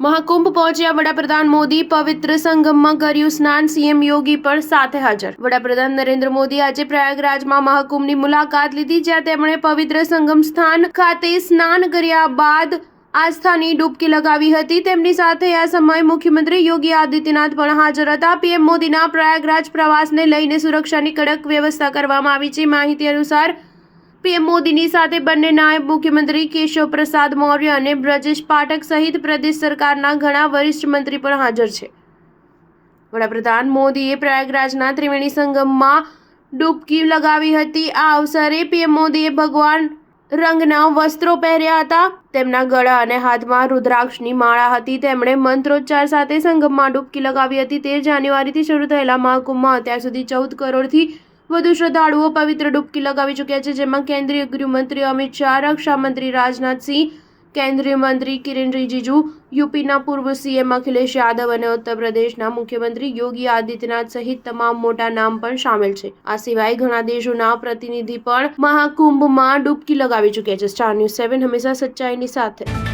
મહાકુંભ પહોંચ્યા વડાપ્રધાન મોદી પવિત્ર સંગમમાં કર્યું સ્નાન સીએમ યોગી પણ સાથે હાજર વડાપ્રધાન નરેન્દ્ર મોદી આજે પ્રયાગરાજમાં મહાકુંભની મુલાકાત લીધી જ્યાં તેમણે પવિત્ર સંગમ સ્થાન ખાતે સ્નાન કર્યા બાદ આસ્થાની ડૂબકી લગાવી હતી તેમની સાથે આ સમયે મુખ્યમંત્રી યોગી આદિત્યનાથ પણ હાજર હતા પીએમ મોદીના પ્રયાગરાજ પ્રવાસને લઈને સુરક્ષાની કડક વ્યવસ્થા કરવામાં આવી છે માહિતી અનુસાર પીએમ મોદીની સાથે બંને નાયબ મુખ્યમંત્રી કેશવ પ્રસાદ મૌર્ય અને બ્રજેશ પાઠક સહિત પ્રદેશ સરકારના ઘણા વરિષ્ઠ મંત્રી પણ હાજર છે વડાપ્રધાન મોદીએ પ્રયાગરાજના ત્રિવેણી સંગમમાં ડૂબકી લગાવી હતી આ અવસરે પીએમ મોદીએ ભગવાન રંગના વસ્ત્રો પહેર્યા હતા તેમના ગળા અને હાથમાં રુદ્રાક્ષની માળા હતી તેમણે મંત્રોચ્ચાર સાથે સંગમમાં ડૂબકી લગાવી હતી 13 જાન્યુઆરીથી શરૂ થયેલા મહાકુંભમાં અત્યાર સુધી 14 કરોડથી વધુ શ્રદ્ધાળુઓ પવિત્ર ડૂબકી લગાવી ચૂક્યા છે જેમાં કેન્દ્રીય ગૃહમંત્રી અમિત શાહ રક્ષા મંત્રી રાજનાથસિંહ કેન્દ્રીય મંત્રી કિરેન રિજિજુ યુપીના પૂર્વ સીએમ અખિલેશ યાદવ અને ઉત્તર પ્રદેશના મુખ્યમંત્રી યોગી આદિત્યનાથ સહિત તમામ મોટા નામ પણ સામેલ છે આ સિવાય ઘણા દેશોના પ્રતિનિધિ પણ મહાકુંભમાં ડૂબકી લગાવી ચૂક્યા છે સ્ટાર ન્યૂઝ 7 હંમેશા સચ્ચાઈની સાથે